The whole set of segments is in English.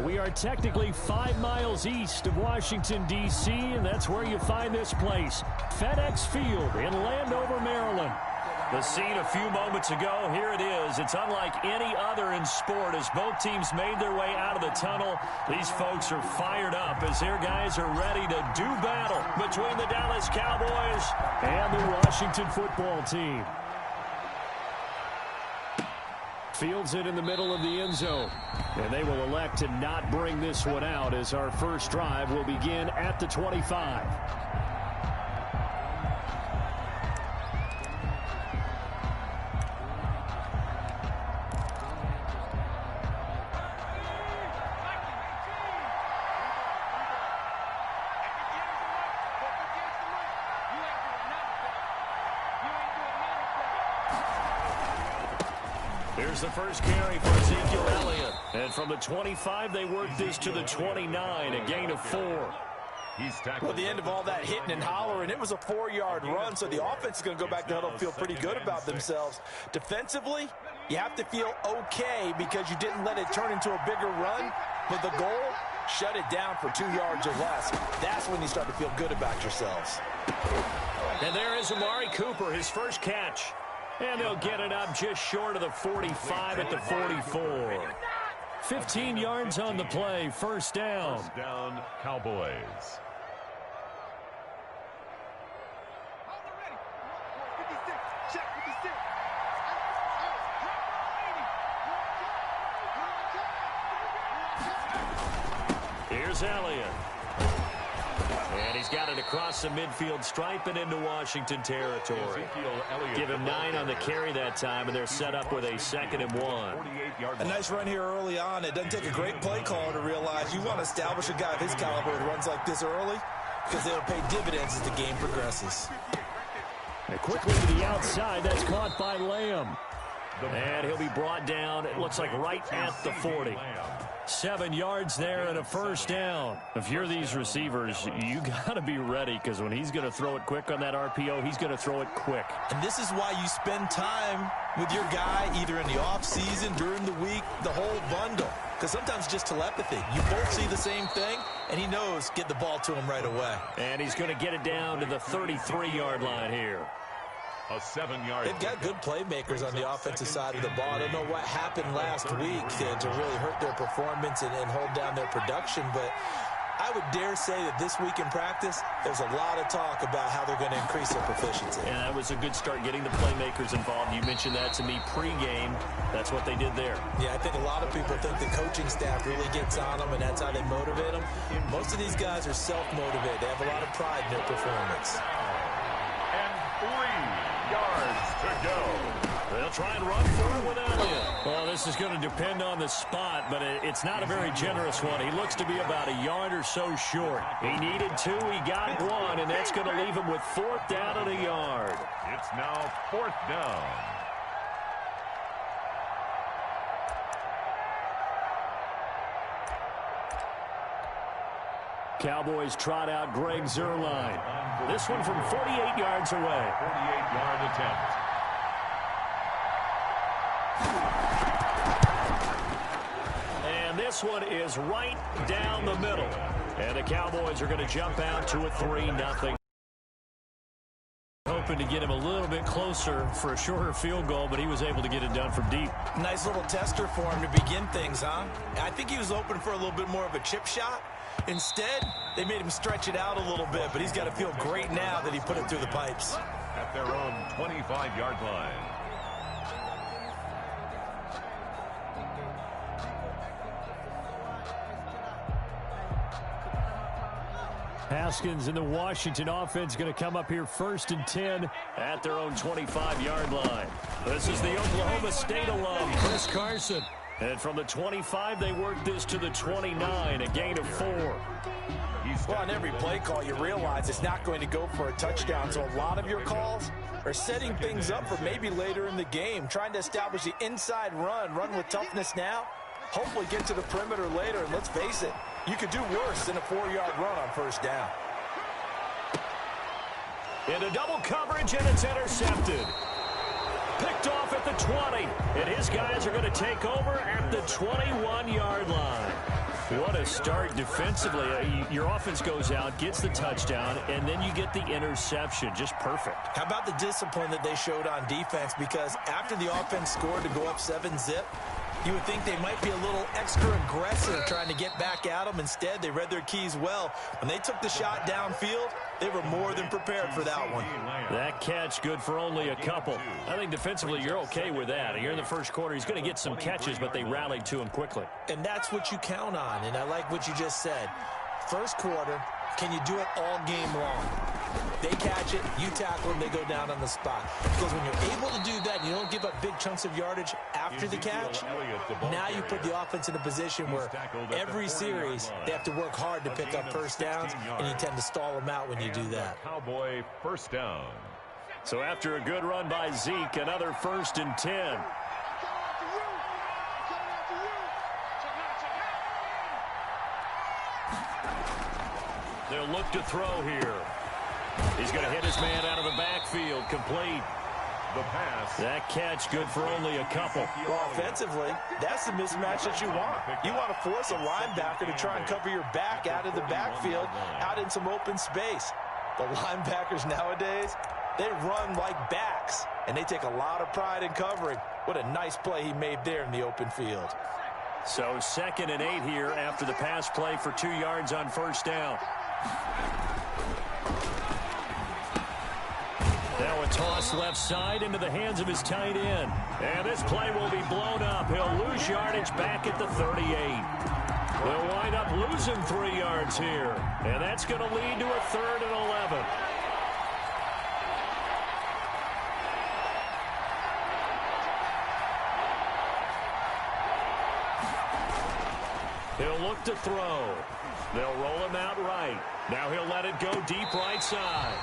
We are technically 5 miles east of Washington, D.C., and that's where you find this place, FedEx Field in Landover, Maryland. The scene a few moments ago, here it is. It's unlike any other in sport as both teams made their way out of the tunnel. These folks are fired up as their guys are ready to do battle between the Dallas Cowboys and the Washington football team. Fields it in the middle of the end zone. And they will elect to not bring this one out as our first drive will begin at the 25. Here's the first carry for Ezekiel Elliott. And from the 25, they work this to the 29, a gain of 4. Well, at the end of all that hitting and hollering, it was a 4-yard run, so the offense is going to go back to huddle and feel pretty good about themselves. Defensively, you have to feel okay because you didn't let it turn into a bigger run, but the goal, shut it down for 2 yards or less. That's when you start to feel good about yourselves. And there is Amari Cooper, his first catch. And they'll get it up just short of the 45 at the 44. 15 yards on the play, first down. First down, Cowboys. Here's Elliott. And he's got it across the midfield stripe and into Washington territory. Give him 9 on the carry that time, and they're set up with a 2nd and 1. A nice run here early on. It doesn't take a great play caller to realize you want to establish a guy of his caliber with runs like this early because they'll pay dividends as the game progresses. And quickly to the outside, that's caught by Lamb. And he'll be brought down, it looks like right at the 40. 7 yards there and a first down. If you're these receivers, you got to be ready because when he's going to throw it quick on that RPO, he's going to throw it quick. And this is why you spend time with your guy either in the offseason, during the week, the whole bundle. Because sometimes just telepathy. You both see the same thing, and he knows get the ball to him right away. And he's going to get it down to the 33-yard line here. A 7-yard. They've got good playmakers on the offensive side of the ball. I don't know what happened last week to really hurt their performance and hold down their production, but I would dare say that this week in practice, there's a lot of talk about how they're going to increase their proficiency. And that was a good start getting the playmakers involved. You mentioned that to me pregame. That's what they did there. Yeah, I think a lot of people think the coaching staff really gets on them, and that's how they motivate them. Most of these guys are self-motivated. They have a lot of pride in their performance. And 3 yards to go. They'll try and run for it with Elliott. Well, this is going to depend on the spot, but it's not a very generous one. He looks to be about a yard or so short. He needed 2, he got 1, and that's going to leave him with 4th down and a yard. It's now 4th down. Cowboys trot out Greg Zuerlein. This one from 48 yards away. 48-yard attempt. And this one is right down the middle. And the Cowboys are going to jump out to a 3-0. Hoping to get him a little bit closer for a shorter field goal, but he was able to get it done from deep. Nice little tester for him to begin things, huh? I think he was open for a little bit more of a chip shot. Instead, they made him stretch it out a little bit, but he's got to feel great now that he put it through the pipes. At their own 25-yard line. Haskins and the Washington offense going to come up here 1st and 10 at their own 25-yard line. This is the Oklahoma State alum, Chris Carson. And from the 25, they work this to the 29, a gain of 4. Well, on every play call, you realize it's not going to go for a touchdown, so a lot of your calls are setting things up for maybe later in the game, trying to establish the inside run with toughness now, hopefully get to the perimeter later, and let's face it, you could do worse than a 4-yard run on 1st down. Into double coverage, and it's intercepted. Picked off at the 20, and his guys are going to take over at the 21-yard line. What a start defensively. Your offense goes out, gets the touchdown, and then you get the interception. Just perfect. How about the discipline that they showed on defense? Because after the offense scored to go up 7-zip, you would think they might be a little extra aggressive trying to get back at them. Instead, they read their keys well. When they took the shot downfield, they were more than prepared for that one. That catch good for only a couple. I think defensively you're okay with that. You're in the first quarter. He's going to get some catches, but they rallied to him quickly. And that's what you count on, and I like what you just said. First quarter, can you do it all game long? They catch it, you tackle them, they go down on the spot. Because when you're able to do that, you don't give up big chunks of yardage after the catch, now you put the offense in a position where every series they have to work hard to pick up first downs, and you tend to stall them out when you do that. Cowboy first down. So after a good run by Zeke, another 1st and 10. They'll look to throw here. He's going to hit his man out of the backfield. Complete. The pass. That catch good for only a couple. Well, offensively, that's the mismatch that you want. You want to force a linebacker to try and cover your back out of the backfield, out in some open space. The linebackers nowadays, they run like backs, and they take a lot of pride in covering. What a nice play he made there in the open field. So 2nd and 8 here after the pass play for 2 yards on first down. Now a toss left side into the hands of his tight end. And this play will be blown up. He'll lose yardage back at the 38. They'll wind up losing 3 yards here. And that's going to lead to a 3rd and 11. He'll look to throw. They'll roll him out right. Now he'll let it go deep right side.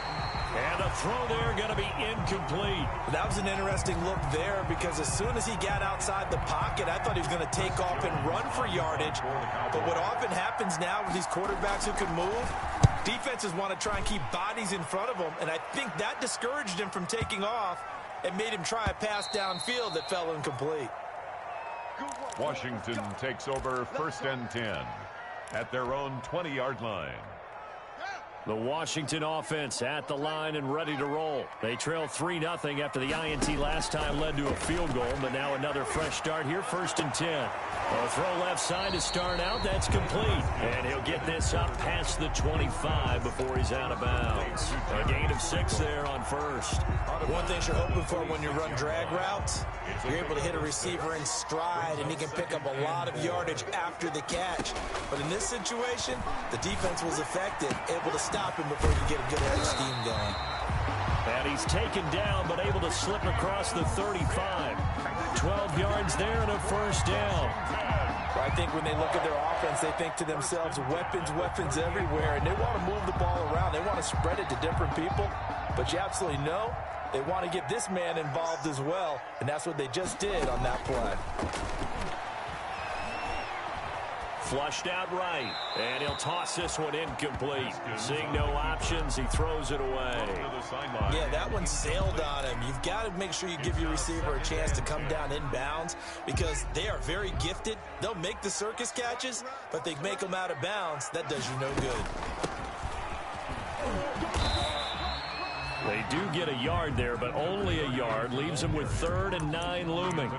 And a throw there going to be incomplete. That was an interesting look there because as soon as he got outside the pocket, I thought he was going to take off and run for yardage. But what often happens now with these quarterbacks who can move, defenses want to try and keep bodies in front of them. And I think that discouraged him from taking off and made him try a pass downfield that fell incomplete. Washington takes over 1st and 10 at their own 20-yard line. The Washington offense at the line and ready to roll. They trail 3-0 after the INT last time led to a field goal, but now another fresh start here, 1st and 10. A throw left side to start out. That's complete. And he'll get this up past the 25 before he's out of bounds. A gain of 6 there on first. One thing you're hoping for when you run drag routes, you're able to hit a receiver in stride, and he can pick up a lot of yardage after the catch. But in this situation, the defense was effective, able to stop him before you get a good head of steam going. And he's taken down, but able to slip across the 35. 12 yards there and a 1st down. Well, I think when they look at their offense, they think to themselves, weapons everywhere, and they want to move the ball around. They want to spread it to different people, but you absolutely know they want to get this man involved as well, and that's what they just did on that play. Flushed out right, and he'll toss this one incomplete. Seeing no options, he throws it away. Yeah, that one sailed on him. You've got to make sure you give your receiver a chance to come down inbounds because they are very gifted. They'll make the circus catches, but they make them out of bounds. That does you no good. They do get a yard there, but only a yard. Leaves them with 3rd and 9 looming.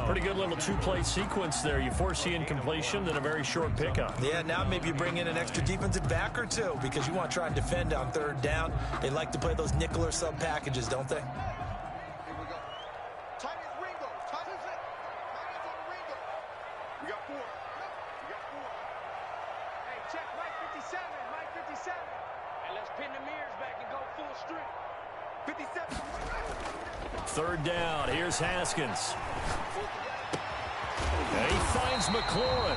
Pretty good little 2-play sequence there. You force the incompletion, then a very short pickup. Yeah, now maybe you bring in an extra defensive back or two because you want to try and defend on 3rd down. They like to play those nickel or sub packages, don't they? Third down. Here's Haskins. And he finds McLaurin.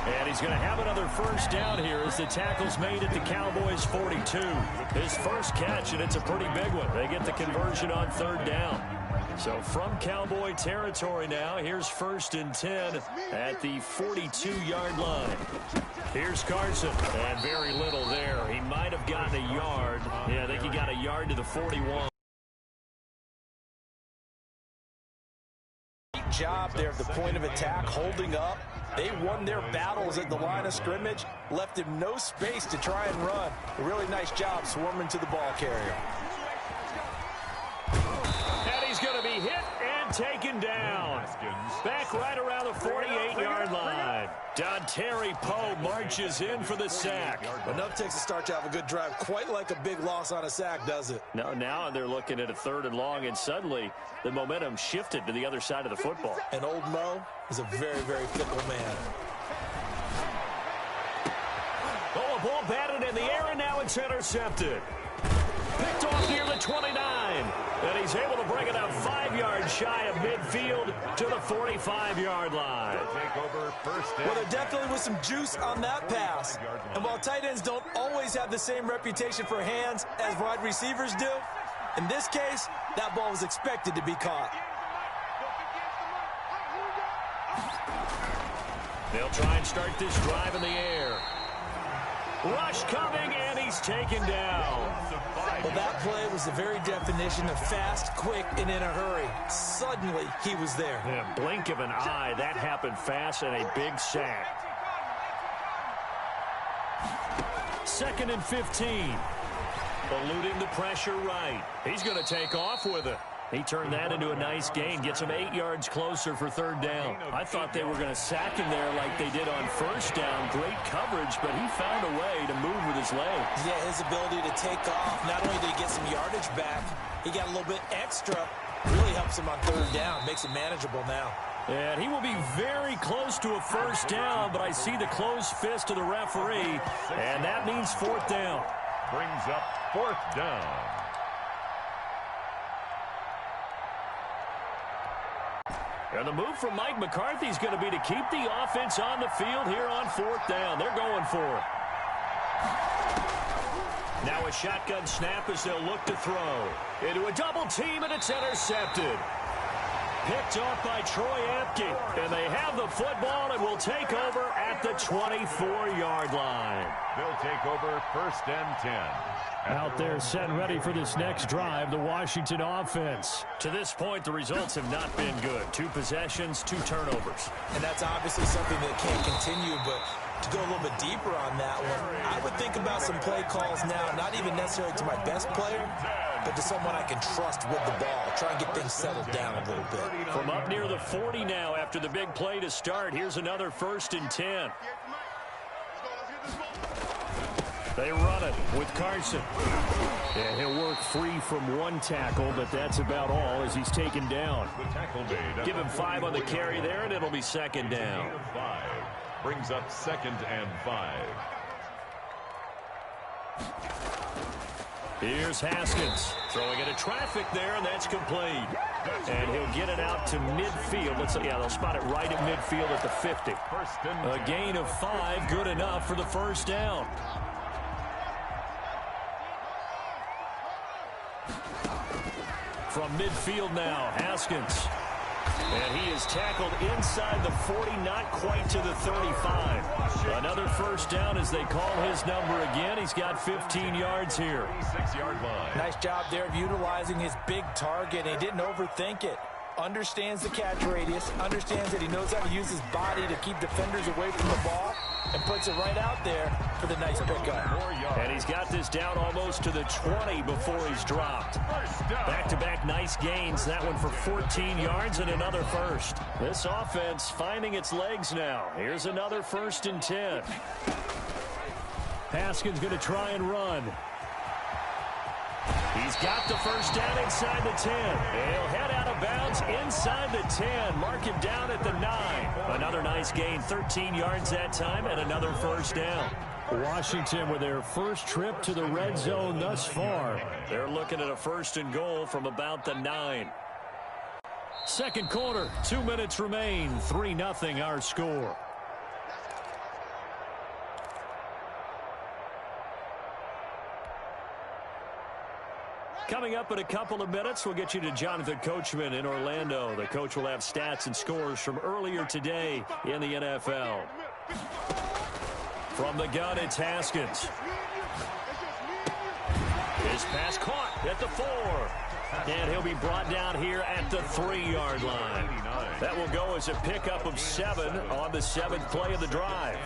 And he's going to have another 1st down here as the tackle's made at the Cowboys' 42. His first catch, and it's a pretty big one. They get the conversion on 3rd down. So from Cowboy territory now, here's 1st and 10 at the 42-yard line. Here's Carson, and very little there. He might have gotten a yard. Yeah, I think he got a yard to the 41. Job there at the point of attack, holding up, They won their battles at the line of scrimmage, left him no space to try and run. A really nice job swarming to the ball carrier. And he's going to be hit and taken down. Back right around the 48-yard line. Dontari Poe marches in for the sack. Enough takes to start to have a good drive. Quite like a big loss on a sack, does it? No, now they're looking at a 3rd and long, and suddenly the momentum shifted to the other side of the football. And old Mo is a very, very fickle man. Oh, a ball batted in the air, and now it's intercepted. Picked off near the 29. And he's able to bring it up 5 yards shy of midfield to the 45-yard line. Well, there definitely was some juice on that pass. And while tight ends don't always have the same reputation for hands as wide receivers do, in this case, that ball was expected to be caught. They'll try and start this drive in the air. Rush coming, and he's taken down. Well, that play was the very definition of fast, quick, and in a hurry. Suddenly, he was there. Yeah, blink of an eye, that happened fast, and a big sack. 2nd and 15. Eluding the pressure right. He's going to take off with it. He turned that into a nice gain, gets him 8 yards closer for 3rd down. I thought they were going to sack him there like they did on 1st down. Great coverage, but he found a way to move with his legs. Yeah, his ability to take off. Not only did he get some yardage back, he got a little bit extra. Really helps him on 3rd down, makes it manageable now. And he will be very close to a 1st down, but I see the closed fist of the referee, and that means 4th down. Brings up 4th down. And the move from Mike McCarthy is going to be to keep the offense on the field here on 4th down. They're going for it. Now a shotgun snap as they'll look to throw. Into a double team, and it's intercepted. Picked off by Troy Apke. And they have the football and will take over at the 24-yard line. They'll take over 1st and 10. Out there set and ready for this next drive, the Washington offense. To this point, the results have not been good. 2 possessions, 2 turnovers. And that's obviously something that can't continue, but to go a little bit deeper on that one, I would think about some play calls now, not even necessarily to my best player, but to someone I can trust with the ball. Try and get things settled down a little bit. From up near the 40 now after the big play to start, here's another 1st and 10. They run it with Carson. And he'll work free from 1 tackle, but that's about all as he's taken down. Give him 5 on the carry there, and it'll be 2nd down. 5 brings up 2nd and 5. Here's Haskins throwing into traffic there, and that's complete. And he'll get it out to midfield. They'll spot it right at midfield at the 50. A gain of 5, good enough for the 1st down. From midfield now, Haskins. And he is tackled inside the 40, not quite to the 35. Another 1st down as they call his number again. He's got 15 yards here. 6-yard line. Nice job there of utilizing his big target. He didn't overthink it. Understands the catch radius, understands that he knows how to use his body to keep defenders away from the ball, and puts it right out there for the nice pickup. And he's got this down almost to the 20 before he's dropped. Back-to-back nice gains. That one for 14 yards and another 1st. This offense finding its legs now. Here's another 1st and 10. Haskins going to try and run. He's got the 1st down inside the 10. He'll head out of bounds inside the 10. Mark him down at the 9. Another nice gain, 13 yards that time, and another 1st down. Washington with their first trip to the red zone thus far. They're looking at a 1st and goal from about the 9. 2nd quarter, 2 minutes remain. 3-0 our score. Coming up in a couple of minutes, we'll get you to Jonathan Coachman in Orlando. The coach will have stats and scores from earlier today in the NFL. From the gun, it's Haskins. His pass caught at the 4. And he'll be brought down here at the 3-yard line. That will go as a pickup of 7 on the 7th play of the drive.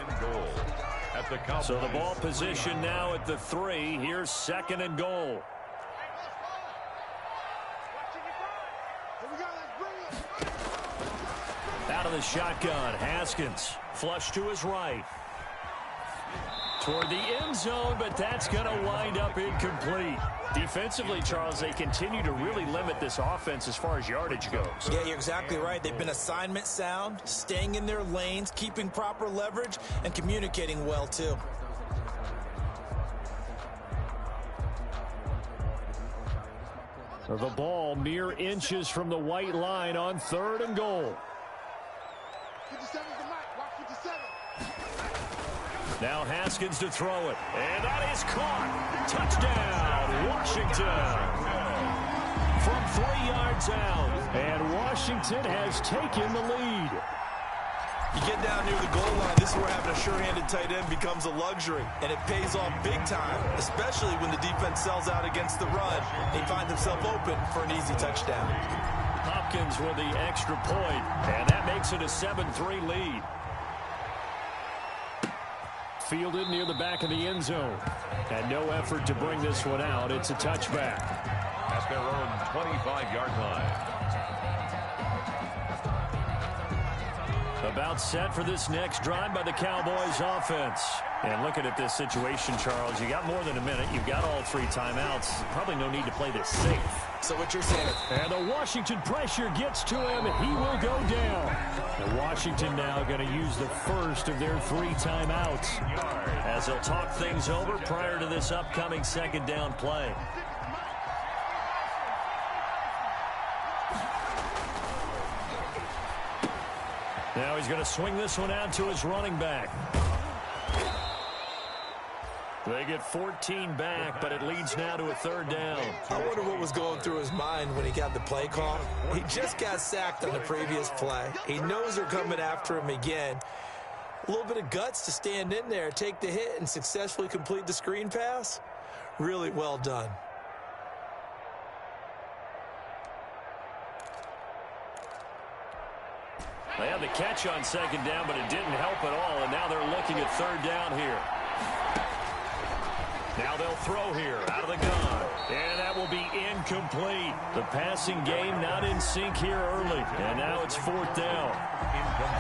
So the ball position now at the 3. Here's 2nd and goal. Out of the shotgun, Haskins. Flush to his right. Toward the end zone, but that's going to wind up incomplete. Defensively, Charles, they continue to really limit this offense as far as yardage goes. Yeah, you're exactly right. They've been assignment sound, staying in their lanes, keeping proper leverage, and communicating well, too. The ball mere inches from the white line on 3rd and goal. Now Haskins to throw it. And that is caught. Touchdown, Washington. From 3 yards out. And Washington has taken the lead. You get down near the goal line, this is where having a sure-handed tight end becomes a luxury. And it pays off big time, especially when the defense sells out against the run. They find themselves open for an easy touchdown. Hopkins with the extra point. And that makes it a 7-3 lead. Fielded near the back of the end zone. And no effort to bring this one out. It's a touchback. At their own 25-yard line. About set for this next drive by the Cowboys offense. And looking at this situation, Charles, you got more than a minute. You've got all 3 timeouts. Probably no need to play this safe. So what you're saying? And the Washington pressure gets to him. He will go down. And Washington now going to use the first of their 3 timeouts as they'll talk things over prior to this upcoming 2nd down play. Now he's going to swing this one out to his running back. They get 14 back, but it leads now to a 3rd down. I wonder what was going through his mind when he got the play call. He just got sacked on the previous play. He knows they're coming after him again. A little bit of guts to stand in there, take the hit, and successfully complete the screen pass. Really well done. They had the catch on 2nd down, but it didn't help at all, and now they're looking at 3rd down here. Now they'll throw here out of the gun. And that will be incomplete. The passing game not in sync here early. And now it's 4th down.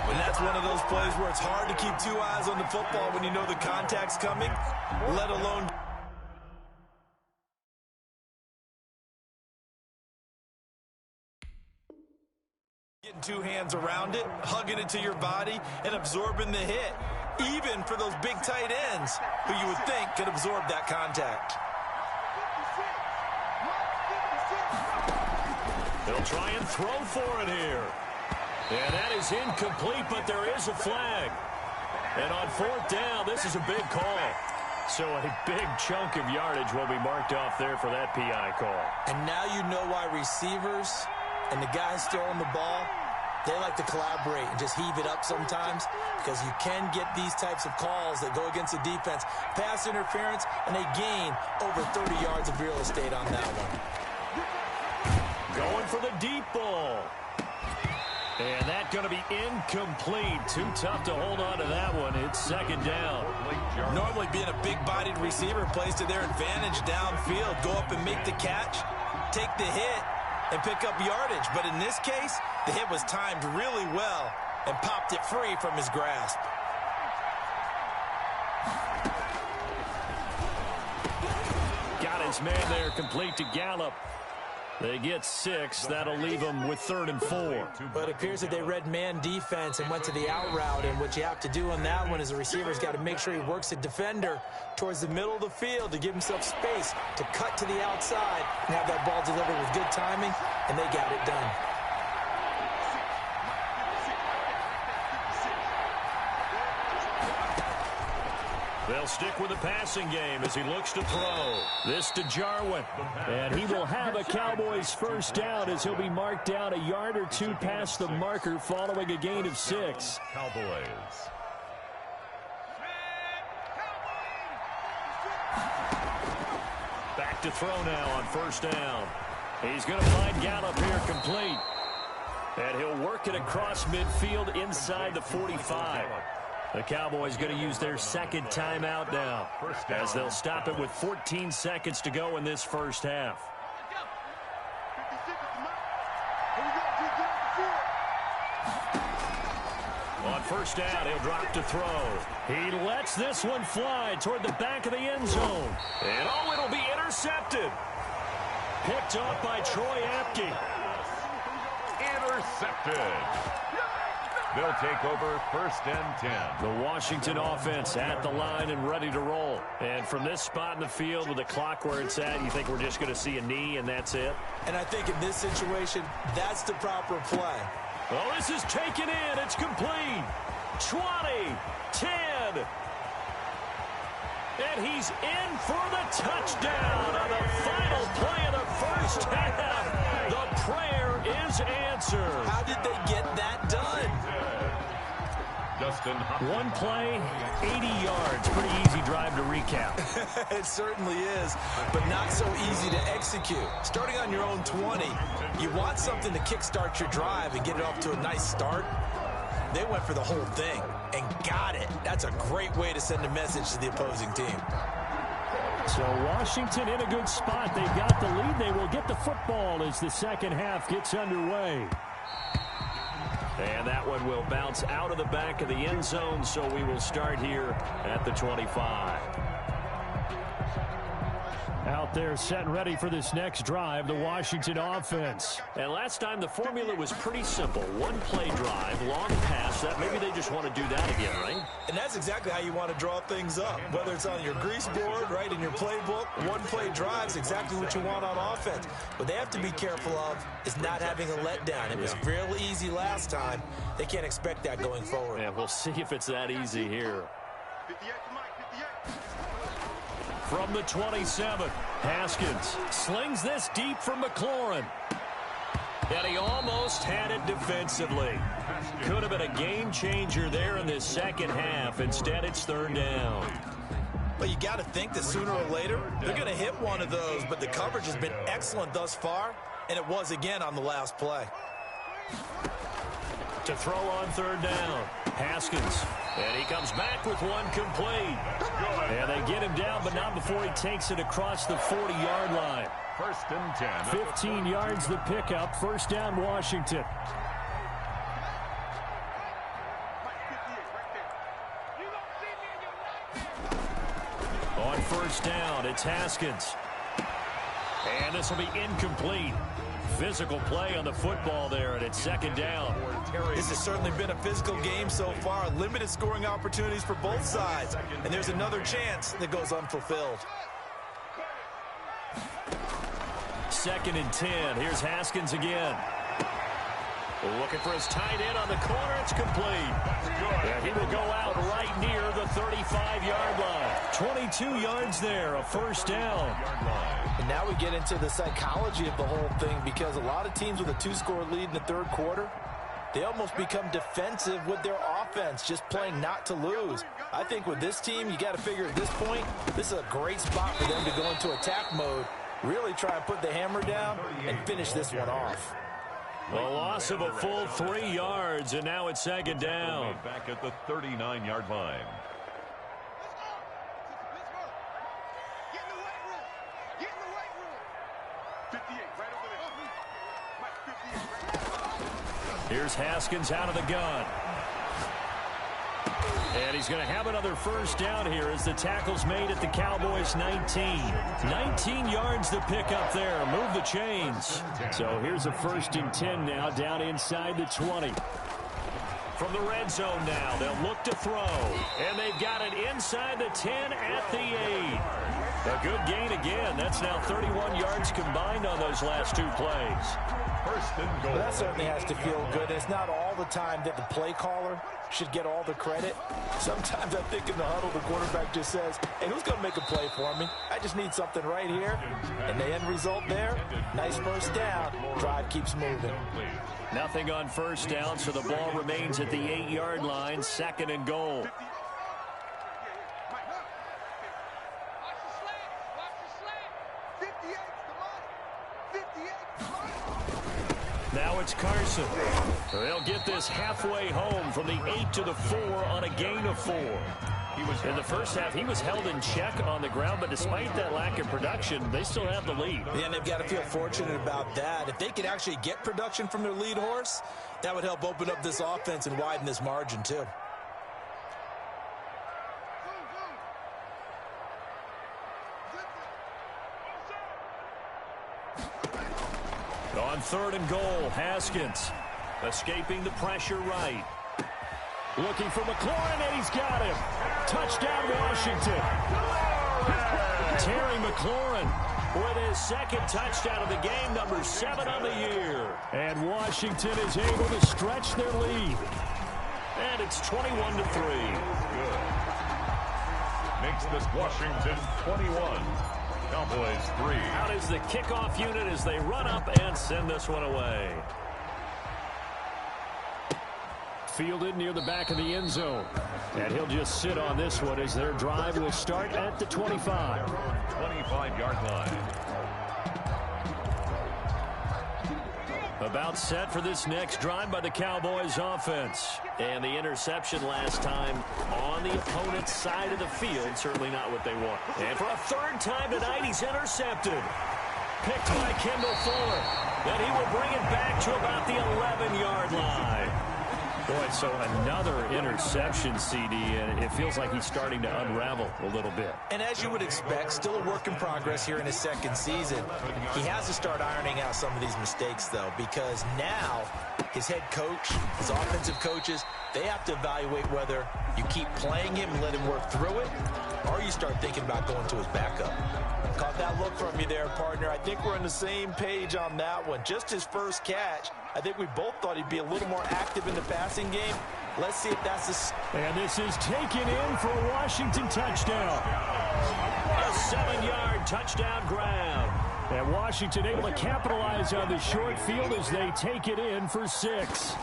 And that's one of those plays where it's hard to keep 2 eyes on the football when you know the contact's coming, let alone getting 2 hands around it, hugging it to your body, and absorbing the hit. Even for those big tight ends who you would think could absorb that contact. They'll try and throw for it here. And that is incomplete, but there is a flag. And on 4th down, this is a big call. So a big chunk of yardage will be marked off there for that PI call. And now you know why receivers and the guys throwing the ball, they like to collaborate and just heave it up sometimes, because you can get these types of calls that go against the defense. Pass interference, and they gain over 30 yards of real estate on that one. Going for the deep ball. And that's going to be incomplete. Too tough to hold on to that one. It's 2nd down. Normally being a big-bodied receiver plays to their advantage downfield. Go up and make the catch, take the hit, and pick up yardage. But in this case, the hit was timed really well and popped it free from his grasp. Got his man there, complete to Gallup. They get 6. That'll leave them with 3rd and 4. But it appears that they read man defense and went to the out route. And what you have to do on that one is the receiver's got to make sure he works the defender towards the middle of the field to give himself space to cut to the outside and have that ball delivered with good timing, and they got it done. They'll stick with the passing game as he looks to throw. This to Jarwin. And he will have a Cowboys 1st down as he'll be marked down a yard or 2 past the marker following a gain of 6. Cowboys. Back to throw now on 1st down. He's going to find Gallup here complete. And he'll work it across midfield inside the 45. The Cowboys going to use their second timeout now, as they'll stop it with 14 seconds to go in this first half. On first down, he'll drop to throw. He lets this one fly toward the back of the end zone. And oh, it'll be intercepted. Picked off by Troy Apke. Intercepted. They'll take over first and 10. The Washington offense at the line and ready to roll. And from this spot in the field with the clock where it's at, you think we're just going to see a knee and that's it? And I think in this situation, that's the proper play. Oh, this is taken in. It's complete. 20, 10. And he's in for the touchdown on the final play of the first half. The prayer is answered. How did they get that done? One play, 80 yards. Pretty easy drive to recap. It certainly is, but not so easy to execute. Starting on your own 20, you want something to kickstart your drive and get it off to a nice start. They went for the whole thing and got it. That's a great way to send a message to the opposing team. So Washington in a good spot. They've got the lead. They will get the football as the second half gets underway. And that one will bounce out of the back of the end zone, so we will start here at the 25. Out there set and ready for this next drive, the Washington offense. And last time the formula was pretty simple. One play drive, long pass. That maybe they just want to do that again, right? And that's exactly how you want to draw things up. Whether it's on your grease board, right, in your playbook, one play drive is exactly what you want on offense. What they have to be careful of is not having a letdown. It was fairly easy last time. They can't expect that going forward. Yeah, we'll see if it's that easy here. From the 27, Haskins slings this deep from McLaurin. And he almost had it defensively. Could have been a game changer there in this second half. Instead, it's third down. Well, you got to think that sooner or later, they're going to hit one of those. But the coverage has been excellent thus far, and it was again on the last play. To throw on third down, Haskins. And he comes back with one complete. And they get him down, but not before he takes it across the 40-yard line. First and 10. 15 yards the pickup. First down, Washington. On first down, it's Haskins. And this will be incomplete. Physical play on the football there, and it's second down. This has certainly been a physical game so far. Limited scoring opportunities for both sides. And there's another chance that goes unfulfilled. Second and 10. Here's Haskins again. Looking for his tight end on the corner. It's complete. And he will go out right near the 35-yard line. 22 yards there, a first down. And now we get into the psychology of the whole thing, because a lot of teams with a two-score lead in the third quarter, they almost become defensive with their offense, just playing not to lose. I think with this team, you got to figure at this point, this is a great spot for them to go into attack mode, really try and put the hammer down and finish this one off. A loss of a full 3 yards, and now it's second down. Back at the 39-yard line. Here's Haskins out of the gun. And he's going to have another first down here as the tackle's made at the Cowboys' 19. 19 yards to pick up there. Move the chains. So here's a first and 10 now down inside the 20. From the red zone now, they'll look to throw. And they've got it inside the 10 at the 8. A good gain again. That's now 31 yards combined on those last two plays. First and goal. Well, that certainly has to feel good. It's not all the time that the play caller should get all the credit. Sometimes I think in the huddle, the quarterback just says, hey, who's going to make a play for me? I just need something right here. And the end result there, nice first down. Drive keeps moving. Nothing on first down, so the ball remains at the 8-yard line, second and goal. Now it's it's Carson. They'll get this halfway home from the 8 to the 4 on a gain of 4. In the first half, he was held in check on the ground, but despite that lack of production, they still have the lead. Yeah, and they've got to feel fortunate about that. If they could actually get production from their lead horse, that would help open up this offense and widen this margin, too. On 3rd and goal, Haskins escaping the pressure right. Looking for McLaurin, and he's got him. Touchdown, Washington. Terry McLaurin with his 2nd touchdown of the game, number 7 on the year. And Washington is able to stretch their lead. And it's 21-3. Good. Makes this Washington 21. Cowboys 3. Out is the kickoff unit as they run up and send this one away. Fielded near the back of the end zone. And he'll just sit on this one as their drive will start at the 25. 25-yard line. About set for this next drive by the Cowboys offense. And the interception last time on the opponent's side of the field. Certainly not what they want. And for a 3rd time tonight, he's intercepted. Picked by Kendall Fuller. Then he will bring it back to about the 11-yard line. Boy, so another interception, CD, and it feels like he's starting to unravel a little bit. And as you would expect, still a work in progress here in his 2nd season. He has to start ironing out some of these mistakes, though, because now his head coach, his offensive coaches, they have to evaluate whether you keep playing him and let him work through it, or you start thinking about going to his backup. Caught that look from you there, partner. I think we're on the same page on that one. Just his first catch. I think we both thought he'd be a little more active in the passing game. Let's see if that's the... And this is taken in for a Washington touchdown. A 7-yard touchdown grab. And Washington able to capitalize on the short field as they take it in for 6.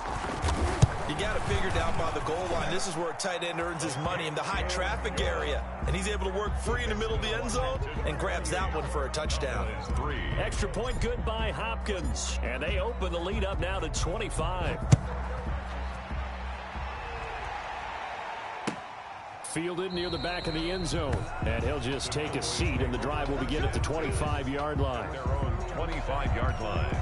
You got to figure down by the goal line. This is where a tight end earns his money in the high traffic area. And he's able to work free in the middle of the end zone and grabs that one for a touchdown. Extra point good by Hopkins. And they open the lead up now to 25. Fielded near the back of the end zone. And he'll just take a seat, and the drive will begin at the 25-yard line. Their own 25-yard line.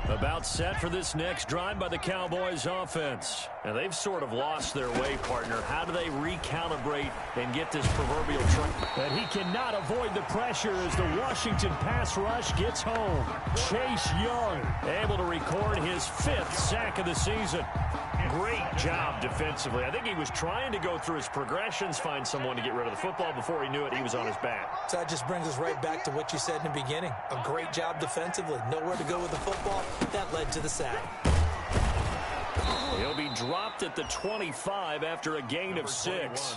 About set for this next drive by the Cowboys offense. And they've sort of lost their way, partner. How do they recalibrate and get this proverbial train? And he cannot avoid the pressure as the Washington pass rush gets home. Chase Young able to record his 5th sack of the season. Great job defensively. I think he was trying to go through his progressions, find someone to get rid of the football. Before he knew it, he was on his back. So that just brings us right back to what you said in the beginning. A great job defensively. Nowhere to go with the football. That led to the sack. He'll be dropped at the 25 after a gain of 6.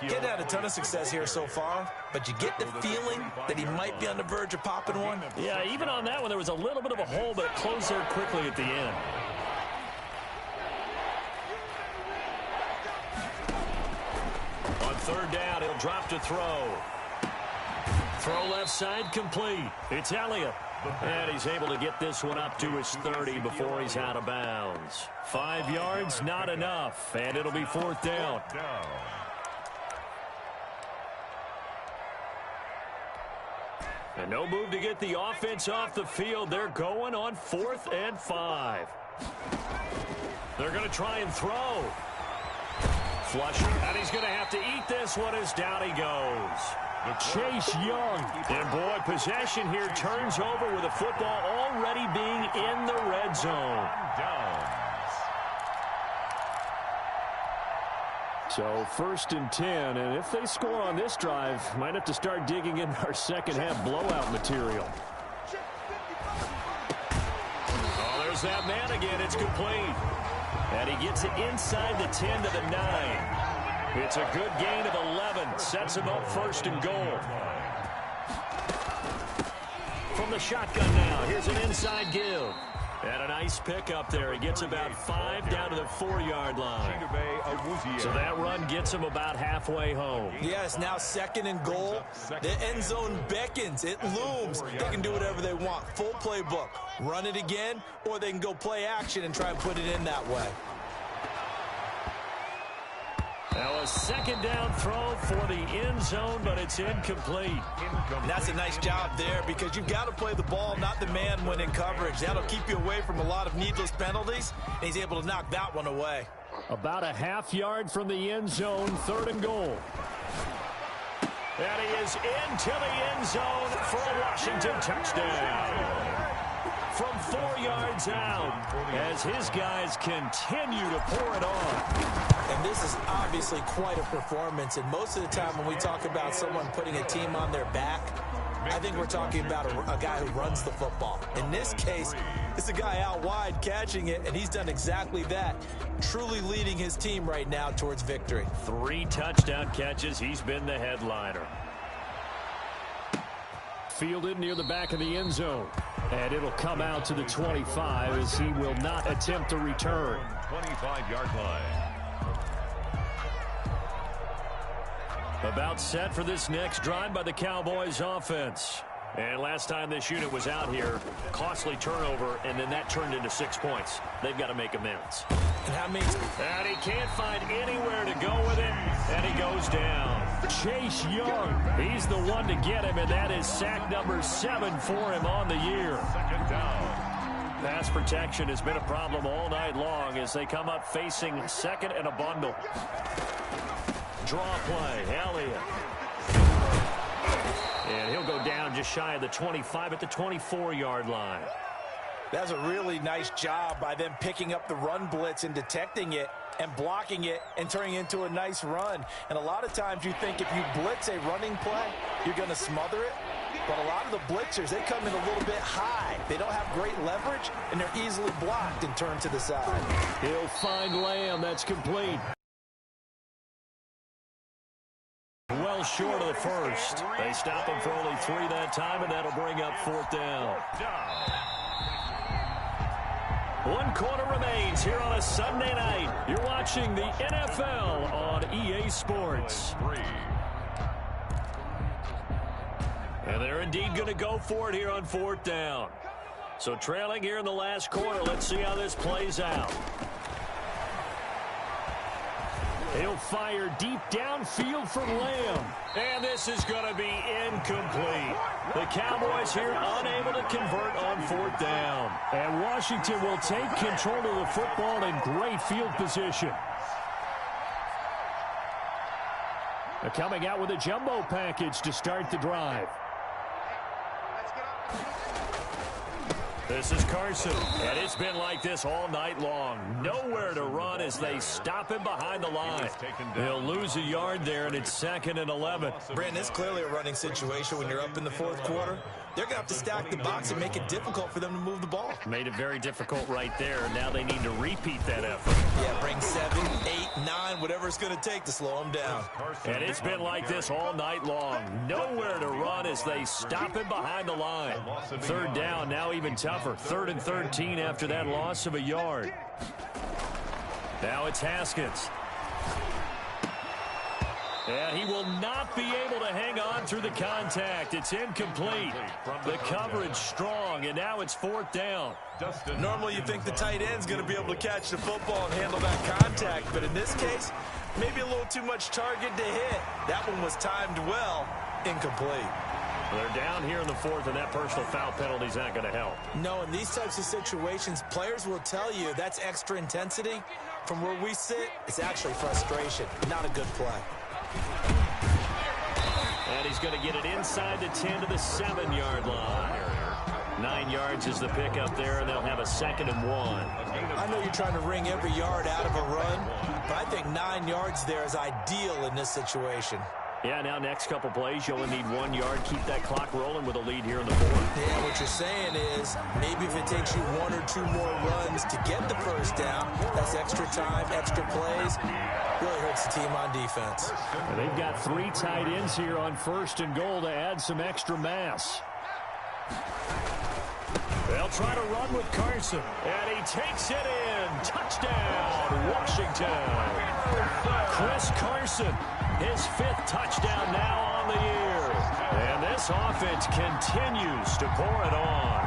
Kid had a ton of success here so far, but you get the feeling that he might be on the verge of popping one. Yeah, even on that one, there was a little bit of a hole, but it closed there quickly at the end. On 3rd down, he'll drop to throw. Throw left side complete. It's Elliott. And he's able to get this one up to his 30 before he's out of bounds. 5 yards, not enough. And it'll be 4th down. And no move to get the offense off the field. They're going on 4th and 5. They're going to try and throw. Flushing. And he's going to have to eat this one as down he goes. Chase Young. And boy, possession here turns over with the football already being in the red zone. So 1st and 10, and if they score on this drive, might have to start digging in our second half blowout material. Oh, there's that man again. It's complete. And he gets it inside the 10 to the 9. It's a good gain of 11. Sets him up 1st and goal. From the shotgun now, here's an inside give. And a nice pickup there. He gets about 5 down to the 4-yard line. So that run gets him about halfway home. Yes, now 2nd and goal. The end zone beckons. It looms. They can do whatever they want. Full playbook. Run it again, or they can go play action and try and put it in that way. Now a 2nd down throw for the end zone, but it's incomplete. And that's a nice job there because you've got to play the ball, not the man when in coverage. That'll keep you away from a lot of needless penalties, and he's able to knock that one away. About a half-yard from the end zone, 3rd and goal. And he is into the end zone for a Washington touchdown. From 4 yards out as his guys continue to pour it on. And this is obviously quite a performance. And most of the time when we talk about someone putting a team on their back, I think we're talking about a guy who runs the football. In this case, it's a guy out wide catching it, and he's done exactly that, truly leading his team right now towards victory. 3 touchdown catches. He's been the headliner. Fielded near the back of the end zone. And it'll come out to the 25 as he will not attempt to return. 25-yard line. About set for this next drive by the Cowboys offense. And last time this unit was out here, costly turnover, and then that turned into 6 points. They've got to make amends. And how many? And he can't find anywhere to go with it, and he goes down. Chase Young, he's the one to get him, and that is sack number 7 for him on the year. 2nd down. Pass protection has been a problem all night long as they come up facing 2nd and a bundle. Draw play, Elliott. And he'll go down just shy of the 25 at the 24-yard line. That's a really nice job by them picking up the run blitz and detecting it and blocking it and turning it into a nice run. And a lot of times you think if you blitz a running play, you're going to smother it. But a lot of the blitzers, they come in a little bit high. They don't have great leverage, and they're easily blocked and turned to the side. He'll find Lamb. That's complete. Well short of the first. They stop him for only 3 that time, and that'll bring up 4th down. 1 quarter remains here on a Sunday night. You're watching the NFL on EA Sports. And they're indeed going to go for it here on 4th down. So trailing here in the last quarter, let's see how this plays out. He'll fire deep downfield for Lamb. And this is going to be incomplete. The Cowboys here unable to convert on 4th down. And Washington will take control of the football in great field position. They're coming out with a jumbo package to start the drive. This is Carson, and it's been like this all night long. Nowhere to run as they stop him behind the line. They'll lose a yard there, and it's 2nd and 11. Brandon, it's clearly a running situation when you're up in the 4th quarter. They're going to have to stack the box and make it difficult for them to move the ball. Made it very difficult right there. Now they need to repeat that effort. Yeah, bring 7, 8, 9, whatever it's going to take to slow them down. And it's been like this all night long. Nowhere to run as they stop him behind the line. 3rd down, now even tougher. 3rd and 13 after that loss of a yard. Now it's Haskins. And he will not be able to hang on through the contact. It's incomplete. The coverage strong, and now it's 4th down. Normally you think the tight end's going to be able to catch the football and handle that contact, but in this case, maybe a little too much target to hit. That one was timed well, incomplete. They're down here in the 4th, and that personal foul penalty's not going to help. No, in these types of situations, players will tell you that's extra intensity. From where we sit, it's actually frustration, not a good play. And he's going to get it inside the 10 to the 7-yard line. 9 yards is the pickup there, and they'll have a 2nd and 1. I know you're trying to wring every yard out of a run, but I think 9 yards there is ideal in this situation. Yeah, now next couple plays, you only need 1 yard. Keep that clock rolling with a lead here in the 4th. Yeah, what you're saying is maybe if it takes you 1 or 2 more runs to get the first down, that's extra time, extra plays. Really hurts the team on defense. And they've got 3 tight ends here on 1st and goal to add some extra mass. They'll try to run with Carson. And he takes it in. Touchdown, Washington. Chris Carson, his 5th touchdown now on the year. And this offense continues to pour it on.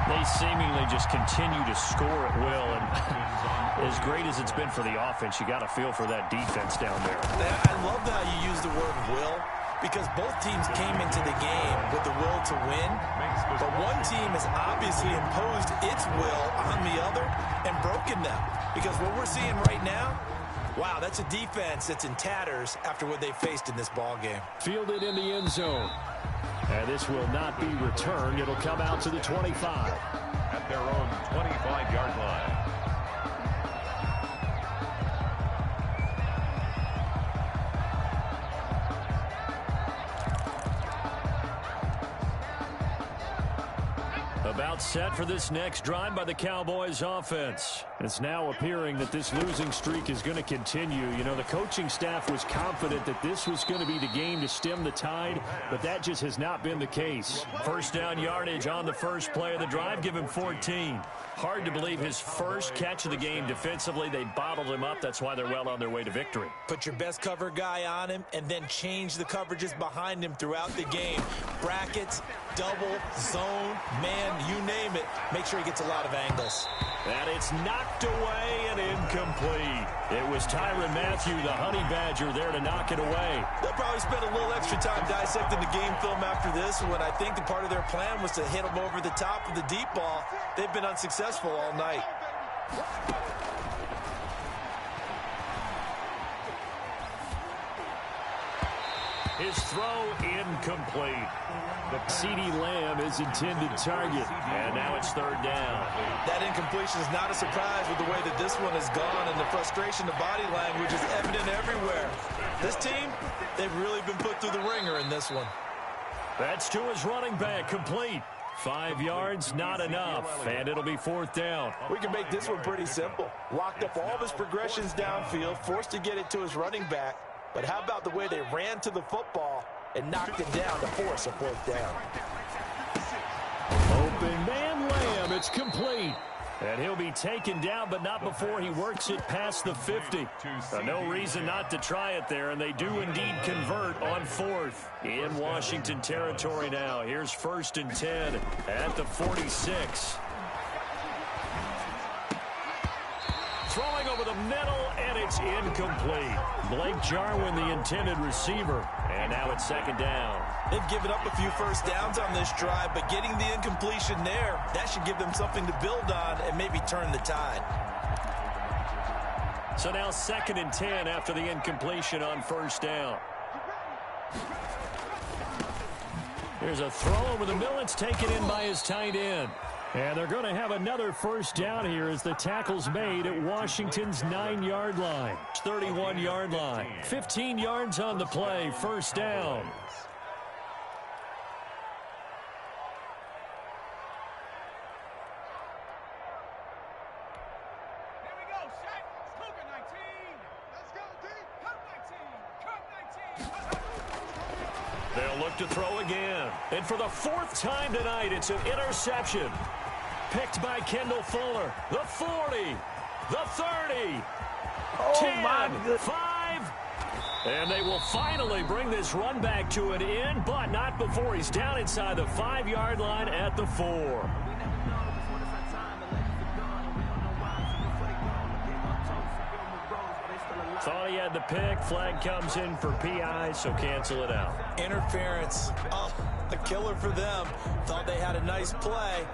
They seemingly just continue to score at will. And as great as it's been for the offense, you got to feel for that defense down there. I love how you use the word will, because both teams came into the game with the will to win, but one team has obviously imposed its will on the other and broken them. Because what we're seeing right now, wow, that's a defense that's in tatters after what they faced in this ball game. Fielded in the end zone. And this will not be returned. It'll come out to the 25. At their own 25-yard line. About set for this next drive by the Cowboys offense. It's now appearing that this losing streak is going to continue. You know, the coaching staff was confident that this was going to be the game to stem the tide, but that just has not been the case. First down yardage on the first play of the drive. Give him 14. Hard to believe his first catch of the game defensively. They bottled him up. That's why they're well on their way to victory. Put your best cover guy on him and then change the coverages behind him throughout the game. Brackets, double, zone, man, you name it. Make sure he gets a lot of angles. And it's knocked away and incomplete. It was Tyrann Mathieu, the Honey Badger, there to knock it away. They'll probably spend a little extra time dissecting the game film after this one. I think the part of their plan was to hit him over the top of the deep ball. They've been unsuccessful all night. His throw incomplete. The CeeDee Lamb is intended target. And now it's 3rd down. That incompletion is not a surprise with the way that this one has gone, and the frustration, the body language is evident everywhere. This team, they've really been put through the ringer in this one. That's to his running back, complete. 5 yards, not enough, and it'll be 4th down. We can make this one pretty simple. Locked up all of his progressions downfield, forced to get it to his running back. But how about the way they ran to the football and knocked it down to force a 4th down? Open man Lamb, it's complete. And he'll be taken down, but not before he works it past the 50. No reason not to try it there, and they do indeed convert on 4th. In Washington territory now. Here's 1st and 10 at the 46. Throwing over the middle, and it's incomplete. Blake Jarwin, the intended receiver. And now it's 2nd down. They've given up a few first downs on this drive, but getting the incompletion there, that should give them something to build on and maybe turn the tide. So now 2nd and 10 after the incompletion on 1st down. There's a throw over the middle. It's taken in by his tight end. And they're going to have another 1st down here as the tackle's made at Washington's 9-yard line. 31-yard line. 15 yards on the play. 1st down. They'll look to throw again. And for the 4th time tonight, it's an interception. Picked by Kendall Fuller. The 40. The 30. 10. 5. And they will finally bring this run back to an end, but not before he's down inside the 5-yard line at the 4. Thought he had the pick. Flag comes in for PI, so cancel it out. Interference. Oh, a killer for them. Thought they had a nice play.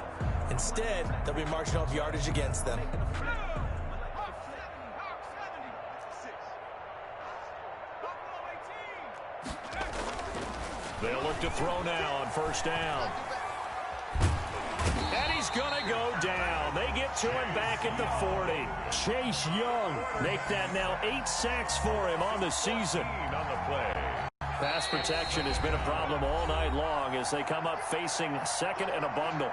Instead, they'll be marching off yardage against them. They'll look to throw now on 1st down. And he's going to go down. They get to him back at the 40. Chase Young make that now 8 sacks for him on the season. On the play. Pass protection has been a problem all night long as they come up facing 2nd and a bundle.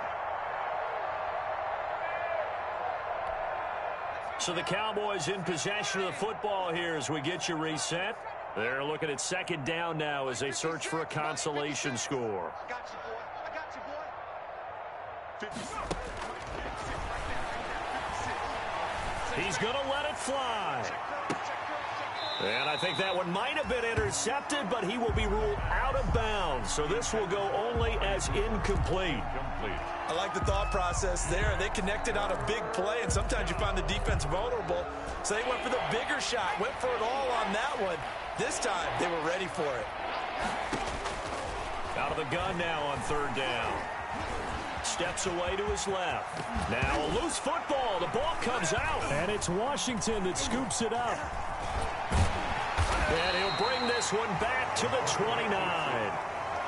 So the Cowboys in possession of the football here as we get you reset. They're looking at 2nd down now as they search for a consolation score. He's going to let it fly. And I think that one might have been intercepted, but he will be ruled out of bounds. So this will go only as incomplete. I like the thought process there. They connected on a big play, and sometimes you find the defense vulnerable. So they went for the bigger shot, went for it all on that one. This time, they were ready for it. Out of the gun now on third down. Steps away to his left. Now a loose football. The ball comes out. And it's Washington that scoops it up. And he'll bring this one back to the 29. All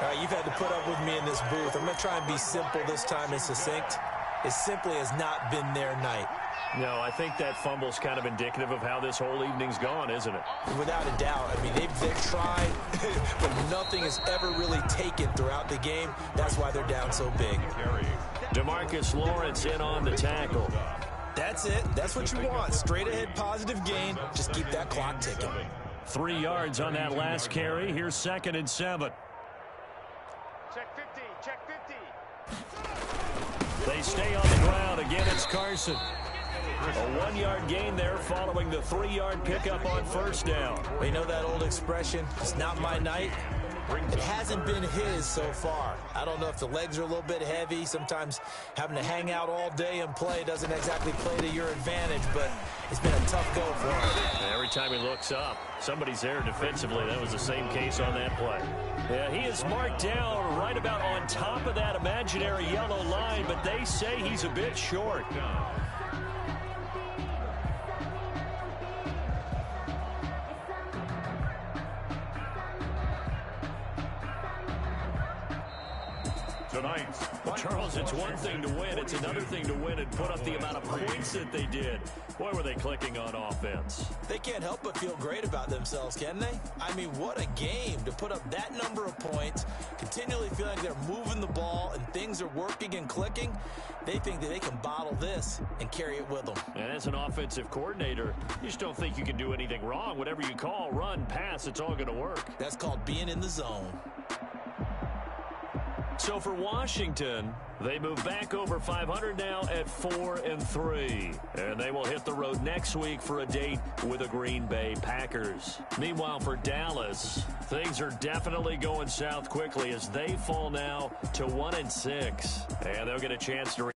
right, you've had to put up with me in this booth. I'm going to try and be simple this time and succinct. It simply has not been their night. No, I think that fumble's kind of indicative of how this whole evening's gone, isn't it? Without a doubt. I mean, they've tried, but nothing is ever really taken throughout the game. That's why they're down so big. DeMarcus Lawrence in on the tackle. That's it. That's what you want. Straight ahead positive gain. Just keep that clock ticking. 3 yards on that last carry. Here's 2nd and 7. Check 50. Check 50. They stay on the ground. Again, it's Carson. A 1-yard gain there following the 3-yard pickup on first down. We know that old expression, it's not my night. It hasn't been his so far. I don't know if the legs are a little bit heavy. Sometimes having to hang out all day and play doesn't exactly play to your advantage, but it's been a tough go for him. Every time he looks up, somebody's there defensively. That was the same case on that play. Yeah, he is marked down right about on top of that imaginary yellow line, but they say he's a bit short. Well, Charles, it's one thing to win. It's another thing to win and put up the amount of points that they did. Boy, were they clicking on offense. They can't help but feel great about themselves, can they? I mean, what a game to put up that number of points, continually feel like they're moving the ball and things are working and clicking. They think that they can bottle this and carry it with them. And as an offensive coordinator, you just don't think you can do anything wrong. Whatever you call, run, pass, it's all going to work. That's called being in the zone. So for Washington, they move back over 500 now at 4-3. And they will hit the road next week for a date with the Green Bay Packers. Meanwhile, for Dallas, things are definitely going south quickly as they fall now to 1-6. And they'll get a chance to